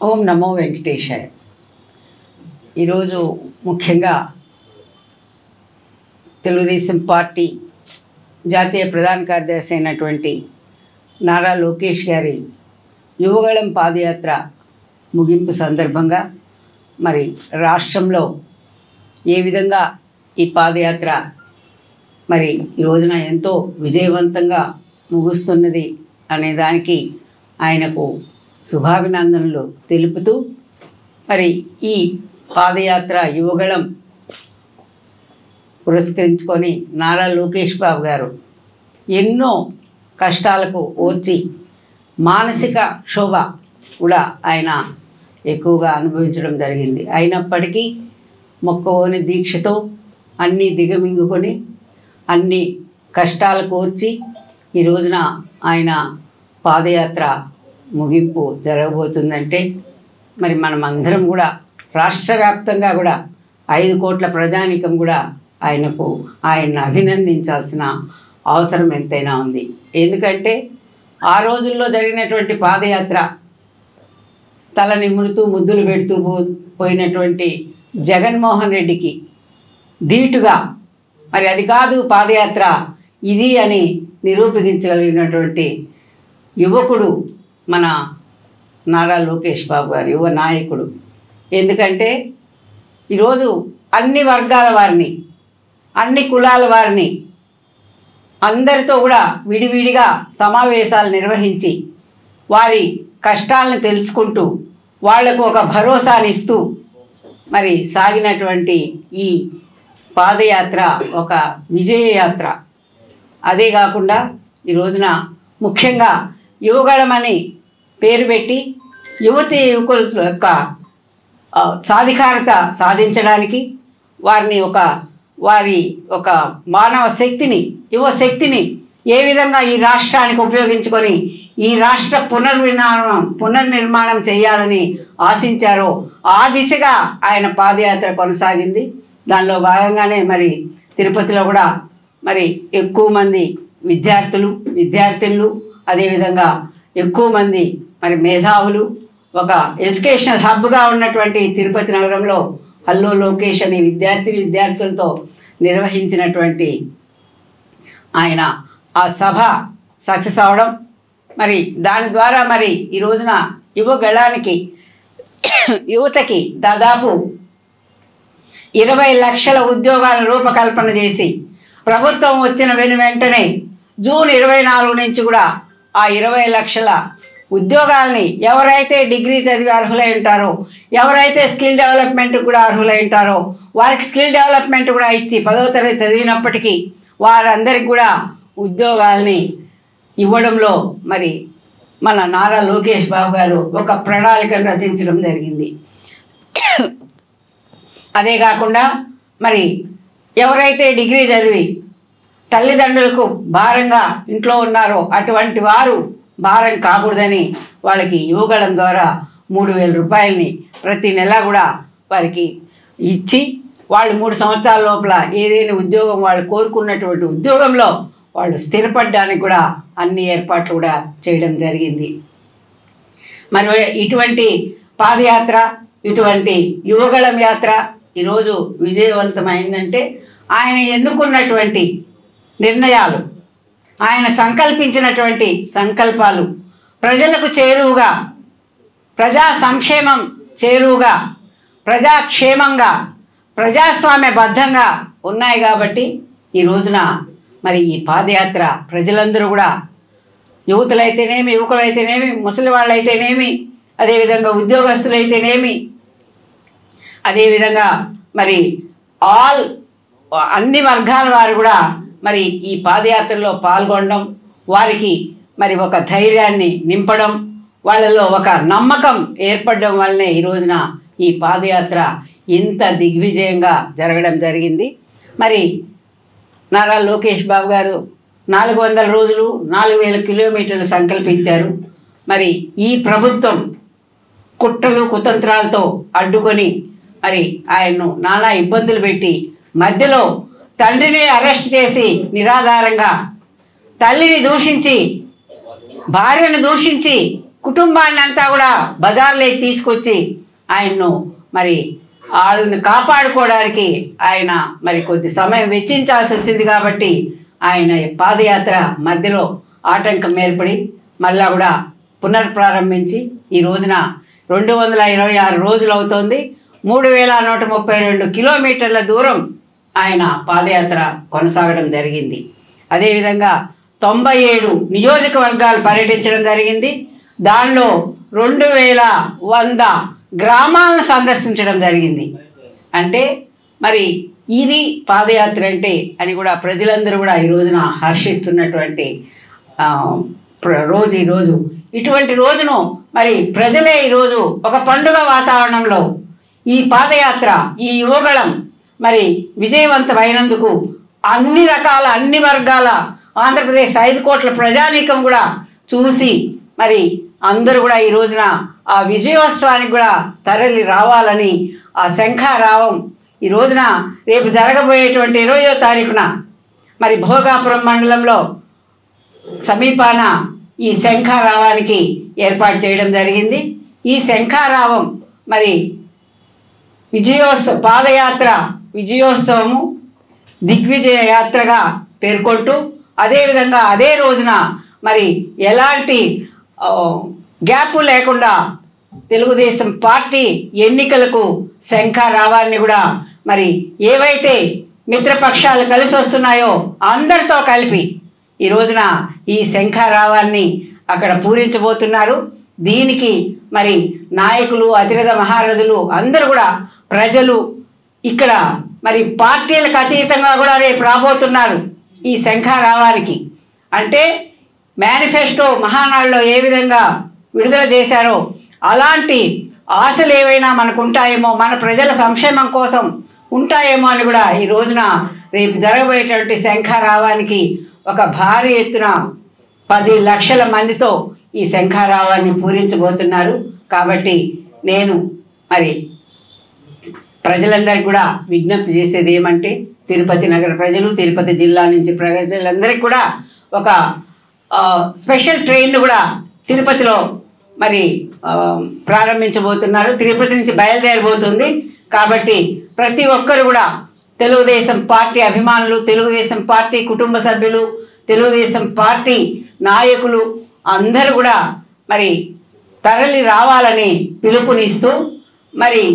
ఓం నమో వెంకటేశాయ. ఈరోజు ముఖ్యంగా తెలుగుదేశం పార్టీ జాతీయ ప్రధాన కార్యదర్శి అయినటువంటి నారా లోకేష్ గారి యువగళం పాదయాత్ర ముగింపు సందర్భంగా మరి రాష్ట్రంలో ఏ విధంగా ఈ పాదయాత్ర మరి ఈ రోజున ఎంతో విజయవంతంగా ముగుస్తున్నది అనే దానికి ఆయనకు శుభాభినందనలు తెలుపుతూ మరి ఈ పాదయాత్ర యువగళం పురస్కరించుకొని నారా లోకేష్ బాబు గారు ఎన్నో కష్టాలకు ఓర్చి మానసిక క్షోభ కూడా ఆయన ఎక్కువగా అనుభవించడం జరిగింది. అయినప్పటికీ మొక్కవోని దీక్షతో అన్నీ దిగమింగుకొని అన్ని కష్టాలకు ఓర్చి ఈ రోజున ఆయన పాదయాత్ర ముగింపు జరగబోతుందంటే మరి మనం అందరం కూడా రాష్ట్ర వ్యాప్తంగా కూడా 5 కోట్ల ప్రజానీకం కూడా ఆయన్ని అభినందించాల్సిన అవసరం ఎంతైనా ఉంది. ఎందుకంటే ఆ రోజుల్లో జరిగినటువంటి పాదయాత్ర తల నిమురుతూ ముద్దులు పెడుతూ పోయినటువంటి జగన్మోహన్ రెడ్డికి ధీటుగా మరి అది కాదు పాదయాత్ర ఇది అని నిరూపించగలిగినటువంటి యువకుడు మన నారా లోకేష్ బాబు గారు, యువ నాయకుడు. ఎందుకంటే ఈరోజు అన్ని వర్గాల వారిని, అన్ని కులాల వారిని అందరితో కూడా విడివిడిగా సమావేశాలు నిర్వహించి వారి కష్టాలను తెలుసుకుంటూ వాళ్లకు ఒక భరోసానిస్తూ మరి సాగినటువంటి ఈ పాదయాత్ర ఒక విజయయాత్ర. అదే కాకుండా ఈ రోజున ముఖ్యంగా యువగళమని పేరు పెట్టి యువకుల యొక్క సాధికారత సాధించడానికి వారి ఒక మానవ శక్తిని, యువశక్తిని ఏ విధంగా ఈ రాష్ట్రానికి ఉపయోగించుకొని ఈ రాష్ట్ర పునర్నిర్మాణం చేయాలని ఆశించారో ఆ దిశగా ఆయన పాదయాత్ర కొనసాగింది. దానిలో భాగంగానే మరి తిరుపతిలో కూడా మరి ఎక్కువ మంది విద్యార్థులు అదేవిధంగా ఎక్కువ మంది మరి మేధావులు ఒక ఎడ్యుకేషనల్ హబ్గా ఉన్నటువంటి తిరుపతి నగరంలో హల్లో లోకేష్ అని విద్యార్థులతో నిర్వహించినటువంటి ఆయన ఆ సభ సక్సెస్ అవడం మరి దాని ద్వారా మరి ఈ రోజున యువతకి దాదాపు 20 లక్షల ఉద్యోగాల రూపకల్పన చేసి ప్రభుత్వం వచ్చిన వెంటనే జూన్ 24 నుంచి కూడా ఆ 20 లక్షల ఉద్యోగాల్ని ఎవరైతే డిగ్రీ చదివి అర్హులై ఉంటారో, ఎవరైతే స్కిల్ డెవలప్మెంట్ కూడా అర్హులై ఉంటారో వారికి స్కిల్ డెవలప్మెంట్ కూడా ఇచ్చి 10వ తరగతి చదివినప్పటికీ వారందరికీ కూడా ఉద్యోగాల్ని ఇవ్వడంలో మరి మన నారా లోకేష్ బాబు గారు ఒక ప్రణాళికను రచించడం జరిగింది. అదే కాకుండా మరి ఎవరైతే డిగ్రీ చదివి తల్లిదండ్రులకు భారంగా ఇంట్లో ఉన్నారో అటువంటి వారు భారం కాకూడదని వాళ్ళకి యువగళం ద్వారా 3,000 రూపాయలని ప్రతి నెల కూడా వారికి ఇచ్చి వాళ్ళు 3 సంవత్సరాల లోపల ఏదైనా ఉద్యోగం వాళ్ళు కోరుకున్నటువంటి ఉద్యోగంలో వాళ్ళు స్థిరపడడానికి కూడా అన్ని ఏర్పాట్లు కూడా చేయడం జరిగింది. మరి ఇటువంటి పాదయాత్ర, ఇటువంటి యువగళం యాత్ర ఈరోజు విజయవంతమైందంటే ఆయన ఎన్నుకున్నటువంటి నిర్ణయాలు, ఆయన సంకల్పించినటువంటి సంకల్పాలు ప్రజలకు చేరువుగా, ప్రజా సంక్షేమం చేరువుగా, ప్రజాక్షేమంగా, ప్రజాస్వామ్యబద్ధంగా ఉన్నాయి. కాబట్టి ఈ రోజున మరి ఈ పాదయాత్ర ప్రజలందరూ కూడా యువతులైతేనేమి, యువకులైతేనేమి, ముసలి వాళ్ళైతేనేమి, అదేవిధంగా ఉద్యోగస్తులైతేనేమి, అదేవిధంగా మరి అన్ని వర్గాల వారు కూడా మరి ఈ పాదయాత్రలో పాల్గొనడం, వారికి మరి ఒక ధైర్యాన్ని నింపడం, వాళ్ళలో ఒక నమ్మకం ఏర్పడడం వల్లనే ఈ రోజున ఈ పాదయాత్ర ఇంత దిగ్విజయంగా జరగడం జరిగింది. మరి నారా లోకేష్ బాబు గారు 400 రోజులు 4,000 కిలోమీటర్లు సంకల్పించారు. మరి ఈ ప్రభుత్వం కుట్రలు కుతంత్రాలతో అడ్డుకొని మరి ఆయన్ను నానా ఇబ్బందులు పెట్టి మధ్యలో తండ్రిని అరెస్ట్ చేసి నిరాధారంగా, తల్లిని దూషించి, భార్యను దూషించి కుటుంబాన్ని అంతా కూడా బజార్లోకి తీసుకొచ్చి ఆయన్ను మరి వాళ్ళని కాపాడుకోవడానికి ఆయన మరి కొద్ది సమయం వెచ్చించాల్సి వచ్చింది. కాబట్టి ఆయన పాదయాత్ర మధ్యలో ఆటంకం ఏర్పడి మళ్ళా కూడా పునర్ప్రారంభించి ఈ రోజున 226 రోజులు అవుతోంది. 3132 కిలోమీటర్ల దూరం ఆయన పాదయాత్ర కొనసాగడం జరిగింది. అదేవిధంగా 97 నియోజకవర్గాలు పర్యటించడం జరిగింది. దానిలో 2100 గ్రామాలను సందర్శించడం జరిగింది. అంటే మరి ఇది పాదయాత్ర అంటే అని కూడా ప్రజలందరూ కూడా ఈ రోజున హర్షిస్తున్నటువంటి రోజు ఈరోజు. ఇటువంటి రోజును మరి ప్రజలే ఈరోజు ఒక పండుగ వాతావరణంలో ఈ పాదయాత్ర, ఈ యువగళం మరి విజయవంతమైనందుకు అన్ని రకాల అన్ని వర్గాల ఆంధ్రప్రదేశ్ 5 కోట్ల ప్రజానీకం కూడా చూసి మరి అందరూ కూడా ఈ రోజున ఆ విజయోత్సవానికి కూడా తరలి రావాలని ఆ శంఖారావం ఈ రోజున రేపు జరగబోయేటువంటి 20వ తారీఖున మరి భోగాపురం మండలంలో సమీపాన ఈ శంఖారావానికి ఏర్పాటు చేయడం జరిగింది. ఈ శంఖారావం మరి పాదయాత్ర విజయోత్సవము దిగ్విజయ యాత్రగా పేర్కొంటూ అదేవిధంగా అదే రోజున మరి ఎలాంటి గ్యాప్ లేకుండా తెలుగుదేశం పార్టీ ఎన్నికలకు శంఖారావాన్ని కూడా మరి ఏవైతే మిత్రపక్షాలు కలిసి వస్తున్నాయో అందరితో కలిపి ఈ రోజున ఈ శంఖారావాన్ని అక్కడ పూరించబోతున్నారు. దీనికి మరి నాయకులు, అతిరథ మహారథులు అందరూ కూడా ప్రజలు ఇక్కడ మరి పార్టీలకు అతీతంగా కూడా రేపు రాబోతున్నారు ఈ శంఖారావానికి. అంటే మేనిఫెస్టో మహానాడులో ఏ విధంగా విడుదల చేశారో అలాంటి ఆశలు ఏవైనా మనకు ఉంటాయేమో, మన ప్రజల సంక్షేమం కోసం ఉంటాయేమో అని కూడా ఈ రోజున రేపు జరగబోయేటువంటి శంఖారావానికి ఒక భారీ ఎత్తున 10 లక్షల మందితో ఈ శంఖారావాన్ని పూరించబోతున్నారు. కాబట్టి నేను మరి ప్రజలందరికీ కూడా విజ్ఞప్తి చేసేది ఏమంటే, తిరుపతి నగర ప్రజలు, తిరుపతి జిల్లా నుంచి ప్రజలందరికీ కూడా ఒక స్పెషల్ ట్రైన్ను కూడా తిరుపతిలో మరి ప్రారంభించబోతున్నారు. తిరుపతి నుంచి బయలుదేరబోతుంది. కాబట్టి ప్రతి ఒక్కరు కూడా తెలుగుదేశం పార్టీ అభిమానులు, తెలుగుదేశం పార్టీ కుటుంబ సభ్యులు, తెలుగుదేశం పార్టీ నాయకులు అందరూ కూడా మరి తరలి రావాలని పిలుపునిస్తూ మరి